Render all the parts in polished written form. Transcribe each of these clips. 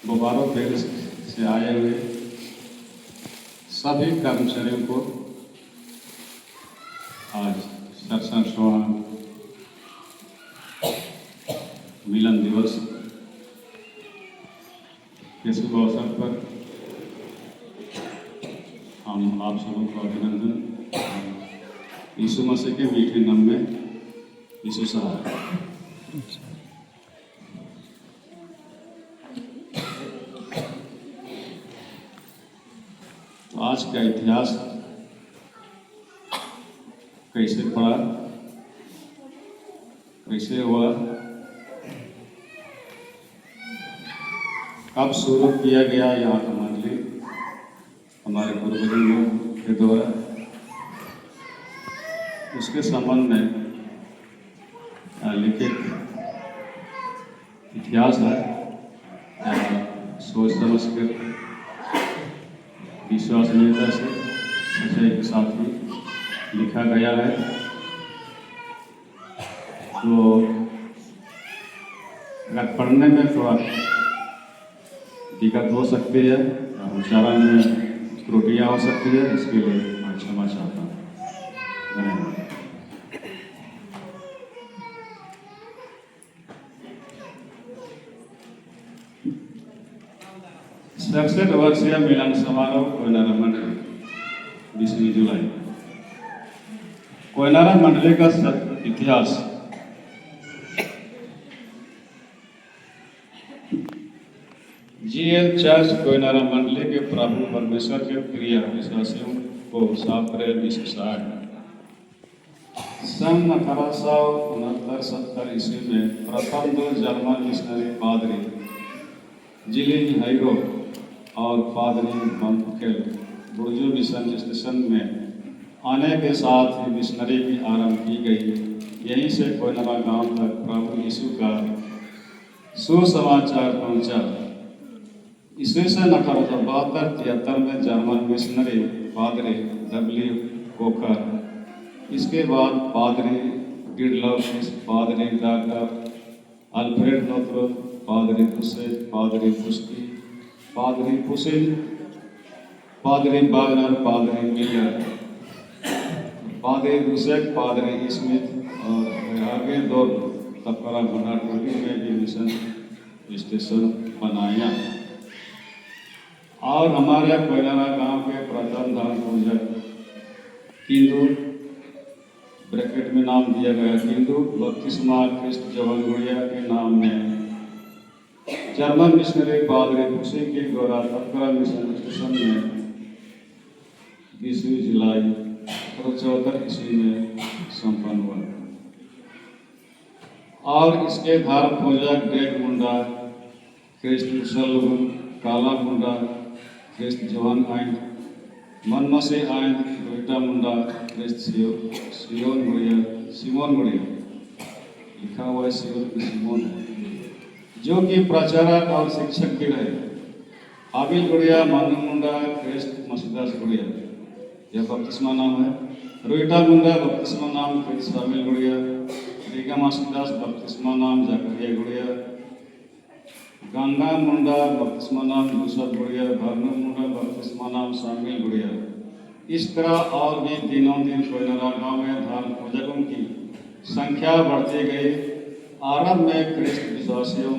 Bokaro Paris से आए हुए सभी कर्मचारियों को आज सरसठवां मिलन दिवस के शुभ अवसर पर हम आप सबों को अभिनंदन और यीशु मसीह के मीठे नाम में यीशु सहाय। तो आज का इतिहास कैसे पड़ा, कैसे हुआ, कब शुरू किया गया यहाँ का मंडली हमारे पूर्वजों के द्वारा, उसके संबंध में लिखित इतिहास है। सोच समझ कर विश्वसनीयता से सच्चाई के साथ ही लिखा गया है। तो अगर पढ़ने में थोड़ा दिक्कत हो सकती है, उच्चारण में त्रुटियाँ हो सकती है, इसके लिए मैं क्षमा चाहता हूँ। धन्यवाद। सड़सठ वर्षीय मिलन समारोह कोयनारा मंडली 20 जुलाई। कोयनारा मंडली का इतिहास जीएल चर्च कोयनारा मंडली के प्रभु परमेश्वर के प्रिय विश्वासियों को 7 अप्रैल 1960 सन 1869-70 ईस्वी में प्रथम 2 जर्मन मिशनरी पादरी जिलिन हाइरो और पादरी बंकेल बुर्जू मिशन स्टेशन में आने के साथ ही मिशनरी की आरंभ की गई। यहीं से कोयनारा गांव तक प्रभु यीशु का सुसमाचार पहुंचा। ईस्वी सन 1872-73 में जर्मन मिशनरी पादरी डब्ल्यू कोकर, इसके बाद पादरी गिडलॉफ, पादरी डॉक्टर अल्फ्रेड नोत्रो, पादरी पुसेल, पादरी पुस्की, पादरी पुसिल, पादरी बागनर, पादरी मिलर, पादरी दुसेक, पादरी स्मिथ और आगे 2 तपकरा बना टोली में भी मिशन स्टेशन बनाया। और हमारे कोयनारा गांव के प्रथम धर्म पूजक किंदू, ब्रैकेट में नाम दिया गया किंदू बपतिस्मा क्रिस्ट जवनगुड़िया के नाम में जर्मन मिशनरी पादरी पुसी के द्वारा तपकरा मिशन स्टेशन में 20 जुलाई 1874 ईस्वी में संपन्न हुआ। और इसके धर्म पूजक डेग मुंडा, क्रिस्ट मुसलुम, काला मुंडा, क्रिस्ट जवान आइन, मनमसे आइन, रोहिटा मुंडा, क्रिस्ट सियोन गुड़िया, लिखा हुआ है सिमोन है, जो कि प्रचारक और शिक्षक भी रहे। आबिल गुड़िया, मानू मुंडा, क्रिस्ट मसीदास गुड़िया, यह बपतिस्मा नाम है। रोहिटा मुंडा बपतिस्मा नाम क्रिस्ट आबिल गुड़िया, रीगा मसीदास बपतिस्मा नाम जकरिया गुड़िया, गंगा मुंडा बपतिस्मा नाम यूसुफ गुड़िया, भरनू मुंडा बपतिस्मा नाम सामिल गुड़िया। इस तरह और भी दिनों दिन कोयनारा गांव में धर्म पूजकों की संख्या बढ़ती गई। आरंभ में क्रिस्त विश्वासियों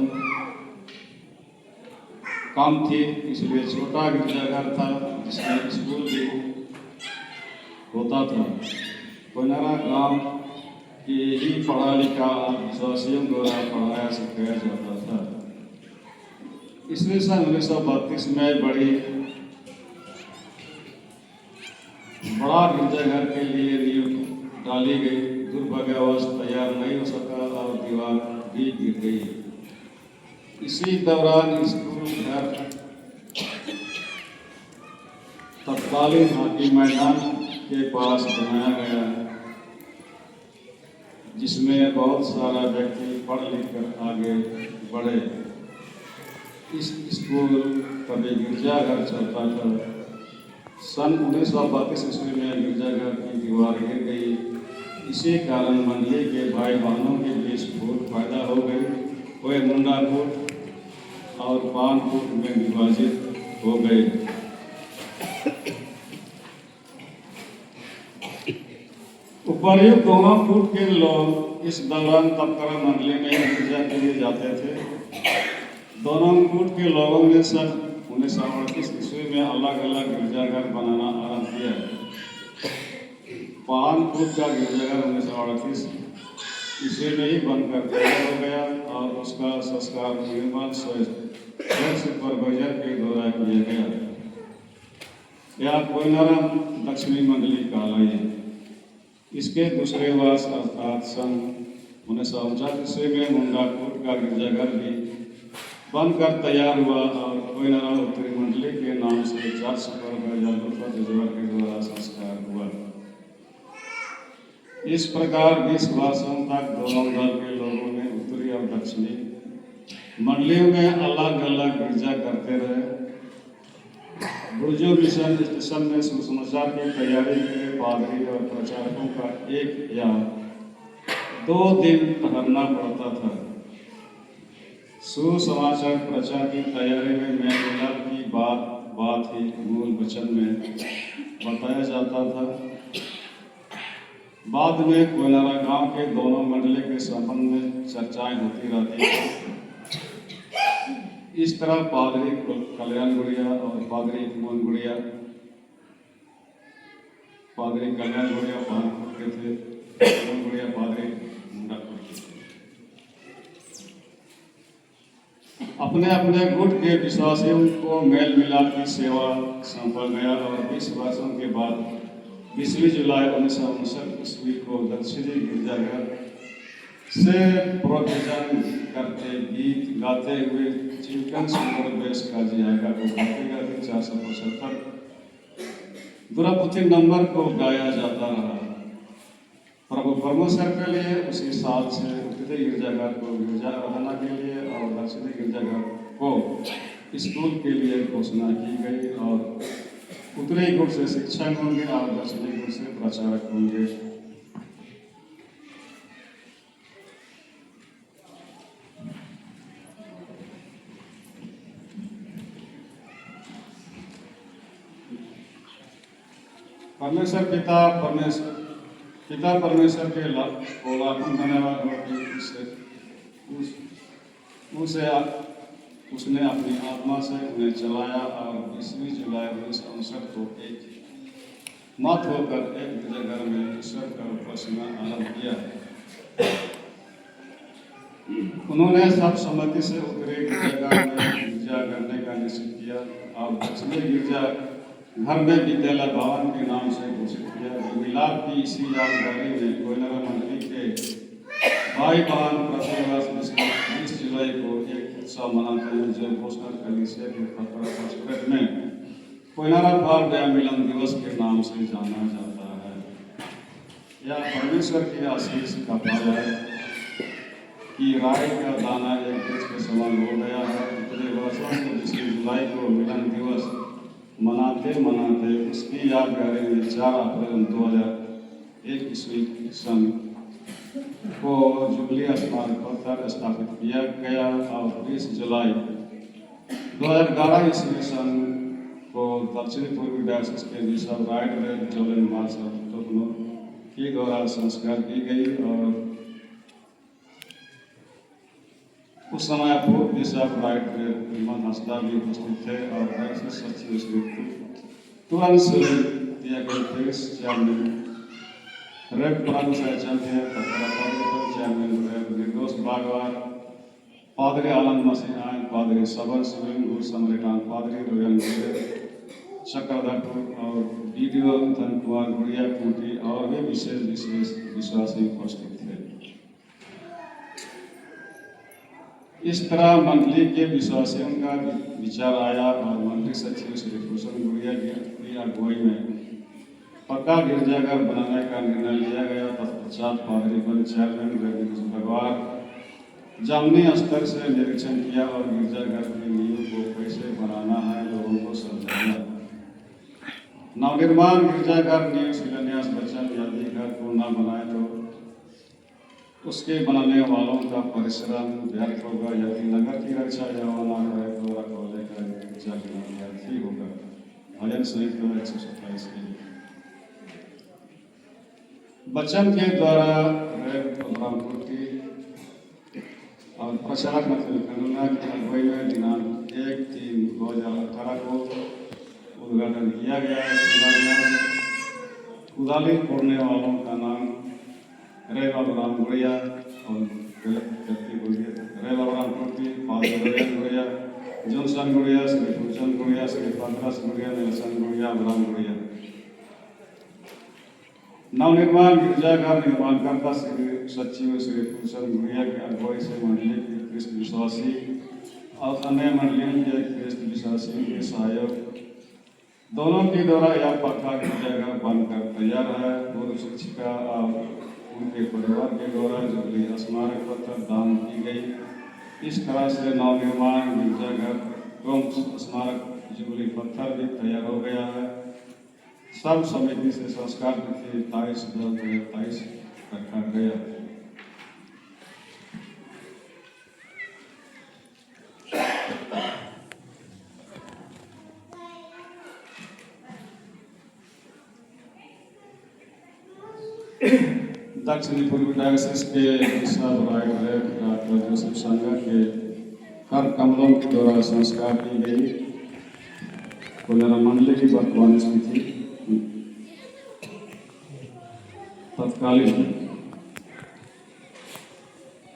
कम थी, इसलिए छोटा गिरजाघर था जिसमें स्कूल भी होता था। कोयनारा गांव के ही पढ़ा लिखा विश्वासियों द्वारा पढ़ाया सिखाया जाता था। ईस्वी सन 1932 में बड़ा गिरजाघर के लिए नींव डाली गई। दुर्भाग्यवश तैयार नहीं हो सका और दीवार भी गिर गई। इसी दौरान स्कूल घर तत्कालीन हॉकी मैदान के पास बनाया गया, जिसमें बहुत सारा व्यक्ति पढ़ लिख कर आगे बढ़े। इस स्कूल कभी गिरजाघर चलता था। सन 1932 ईस्वी में गिरजाघर की दीवार गिर गई। इसी कारण मंडली के भाई बहनों के बीच फूट पैदा हो गई। वे मुंडा फूट और 5 फुट में विभाजित हो गए। उपर्युक्त दोनों फुट के लोग इस दौरान तबकरा मंडली में गिरजा के लिए जाते थे। दोनों फुट के लोगों ने सन 1938 ईस्वी में अलग अलग गिरजाघर बनाना आरंभ किया। 5 फुट का गिरजाघर 1938 ईस्वी में ही बनकर तैयार हो गया और उसका संस्कार निर्माण सुपरवाइजर के द्वारा किया गया। यह कोयनाराम दक्षिणी मंडली कहलाई है। इसके दूसरे वर्ष अर्थात सन 1949 ईस्वी में मुंडा कोट का गिरजाघर भी बनकर तैयार हुआ और कोयनाराम उत्तरी मंडली के नाम से चर्च सुपरवाइजर के द्वारा संस्कार हुआ। इस प्रकार 20 वर्षों तक दोनों दल के लोगों ने उत्तरी और दक्षिणी मंडलियों में अलग अलग गिरजा करते रहे। बुर्जो मिशन स्टेशन में सुसमाचार की तैयारी के लिए पादरी और प्रचारकों का 1 या 2 दिन ठहरना पड़ता था। सुसमाचार प्रचार की तैयारी में मेल-मिलाप की बात ही मूल वचन में बताया जाता था। बाद में कोयनारा गांव के दोनों मंडली के संबंध में चर्चाएं होती रहती थी। इस तरह पादरी कल्याण गुड़िया और पादरी मोहन गुड़िया पानपुर के थे, मोहन गुड़िया पादरी मुंडापुर के थे। अपने अपने गुट के विश्वासियों को मेल मिलाप की सेवा सौंपा गया और 20 वर्षों के बाद 20 जुलाई 1959 ईस्वी को दक्षिणी गिरजाघर से प्रोविजन करते गीत गाते हुए चिल्कन सुंदर बेस का जियागा को गाते गाते 475 दुरापुथी नंबर को गाया जाता रहा। प्रभु परमेश्वर के लिए उसी साल से उत्तरी गिरजाघर को गिरजा रहना के लिए और दक्षिणी गिरजाघर को स्कूल के लिए घोषणा की गई और उत्तरी गुट से शिक्षक होंगे और दक्षिणी गुट से प्रचारक होंगे। परमेश्वर पिता परमेश्वर के लाखों धन्यवाद हो कि उसने अपनी आत्मा से उन्हें चलाया और 20 जुलाई 1959 को एक मत होकर एक गिरजाघर में ईश्वर का उपासना आरंभ किया। उन्होंने सर्वसम्मति से उत्तरी गिरजाघर में गिरजा करने का निश्चय किया और दक्षिणी गिरजा घर में विद्यालय भवन के नाम से घोषित किया। मिलाप की इसी यादगारी में कोयनारा मंडली के भाई बहन प्रतिवर्ष 20 जुलाई को एक उत्सव मनाते हैं जो बोस्टन कलीसिया के पास्टोरेट में कोयनारा फॉर दया मिलन दिवस के नाम से जाना जाता है। यह परमेश्वर की आशीष का फल है कि राय का दाना एक देश के समान हो गया है। पिछले वर्षों को 20 जुलाई को मिलन दिवस मनाते उसकी यादगारी में 4 अप्रैल 2001 ईस्वी सन को जुबली स्मारक पत्थर स्थापित किया गया और 20 जुलाई 2011 ईस्वी सन को दक्षिण पूर्वी डायसिस के बिशप राइट रेव जोलन मार्शल टोकनो के द्वारा संस्कार की गई और उस समय पूर्व बिशप राइट रेव हंसदा भी उपस्थित थे और डायसिस सचिव श्री तुरंत दिया गया फेस चेयरमैन रेव प्रांत चैंपियन चेयरमैन रेव निर्दोष बागवार पादरी आनंद मसीह पादरी सबर सिविल गुरु सम्राटान पादरी रोयल चक्रधरपुर और वीडियो धन कुमार गुड़िया कुटी और भी विशेष विश्वासी उपस्थित थे। इस तरह मंडली के विश्वासियों का विचार आया और मंडली सचिव श्री भूषण गुड़िया की अगुवाई में पक्का गिरजाघर बनाने का निर्णय लिया गया। तत्पश्चात पादरी बन चेयरमैन रेव भगवान जामनी स्तर से निरीक्षण किया और गिरजाघर की नींव को कैसे बनाना है लोगों को समझाया। नवनिर्माण गिरजाघर नींव शिलान्यास वचन यदि घर को न बनाए तो उसके बनाने वालों का परिश्रम व्यर्थ होगा, यदि नगर की रक्षा यहोवा न करे तो रखवाले का रक्षा व्यर्थ ही होगा। भजन संहिता 127 के वचन के द्वारा बलरामपुर और प्रचारक गणना की अगुवाई में दिनांक 1/3/2018 को उद्घाटन किया गया। कुदाली फोड़ने वालों का नाम रे बाबूराम गुड़िया और रे बाबूराम कुर्ती, गुड़िया, जॉनसन गुड़िया, श्री भूषण गुड़िया, श्री पंकज गुड़िया, नेल्सन गुड़िया, अब्राम गुड़िया। नवनिर्माण गिरजाघर निर्माणकर्ता श्री सचिव श्री भूषण गुड़िया की अगुवाई से मंडली के क्रिस्त विश्वासी और अन्य मंडलियों के क्रिस्त विश्वासियों के सहयोग दोनों के द्वारा यह पक्का गिरजाघर बनकर तैयार है। पूर्व शिक्षिका और उनके परिवार के द्वारा जुबली स्मारक पत्र दान की गई। इस तरह से नवनिर्माण गिरजाघर एवं स्मारक जुबली पत्थर भी तैयार हो गया है। सर्व समिति से संस्कार तिथि 23/10/2023 रखा गया। दक्षिणी पूर्वी डायसिस के डॉक्टर जोसेफ संघा के कर कमलों के द्वारा संस्कार की गई। मंडली की वर्तमान स्थिति तत्कालीन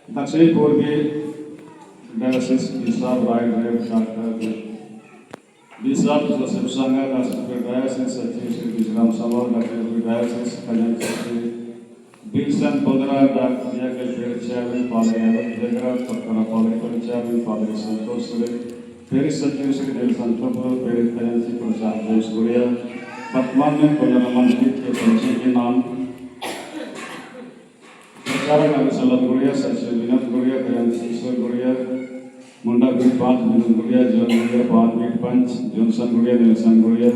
दक्षिणी पूर्वी डायसिस डॉक्टर बिशप जोसेफ संघा, डायसिस सचिव श्री विश्राम सभा, डायसिस खजांची विल्सन पंद्रह दिया के फिर चेयरमैन फादर यादव पत्थर फादर चेयरमैन फादर संतोष फिर सचिव श्री नेल्सन फिर खजांची प्रसाद जोश गुड़िया। वर्तमान में कोयला मंत्री के पंची के नाम प्रचारक अभिसलत गुड़िया, सचिव विनोद गुड़िया, खजांची ईश्वर गुड़िया, मुंडा बीट 5 विनोद गुड़िया, जॉन गुड़िया 5 बीट 5, जॉनसन गुड़िया, नेल्सन गुड़िया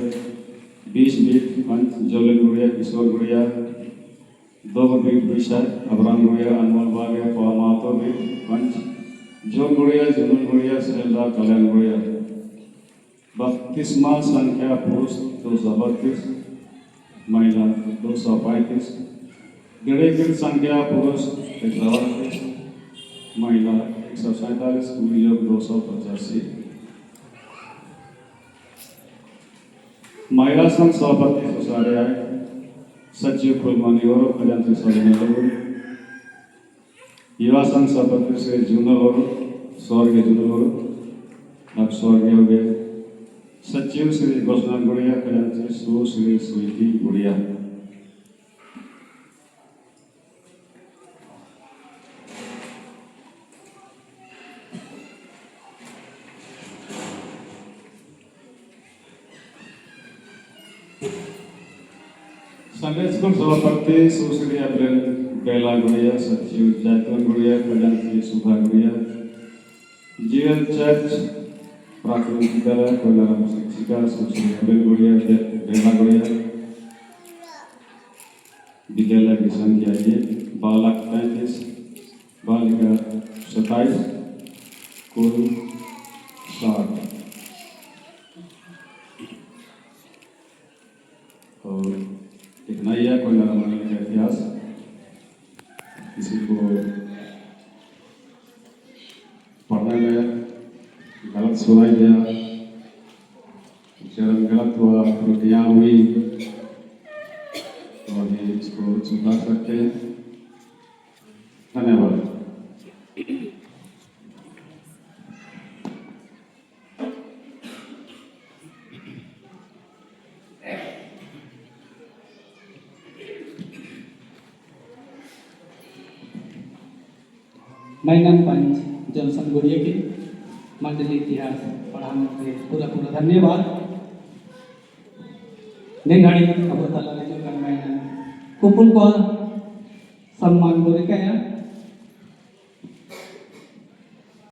20 बीट 5, जोलन गुड़िया, किशोर गुड़िया 2 बीट 20, अब्राम गुड़िया, अनमोल बागे, महतो बीट 5, जोन गुड़िया, जुनून गुड़िया, श्रीलता कल्याण गुड़िया। बपतिस्मा संख्या पुरुष 232, महिला 235। दृढ़ीकृत संख्या पुरुष 138, महिला 147, कुल योग 285। महिला संघ सभापति सुसारे आए, सचिव फुलमणि और खजांची सभी युवा संघ सभापति श्री जूनल और स्वर्गीय जूनल और अब स्वर्गीय हो गए। सचिव श्री घोषणा गुड़िया, खजांची श्री स्वीति गुड़िया। संडे स्कूल सभापति सुश्री अब्रेल बेला गुड़िया, सचिव जैतून गुड़िया, खजांची सुधा गुड़िया। जीएल चर्च प्राथमिक विद्यालय कोयला शिक्षिका सुश्री अब्रेल गुड़िया बेला गुड़िया। विद्यालय की संख्या 1, बालक 35, बालिका 27, कुल 60। और एक नया कोयला मंडल का इतिहास, किसी को पढ़ने में गलत सुनाई दिया, उच्चारण गलत हुआ, त्रुटियाँ हुई तो अभी इसको सुधार सकते हैं। धन्यवाद। मैनन पंच जॉनसन गुड़िया की मंडली इतिहास पढ़ाने के लिए पूरा धन्यवाद। निघाड़ी अब मैनन कुपुल को सम्मान गुड़िया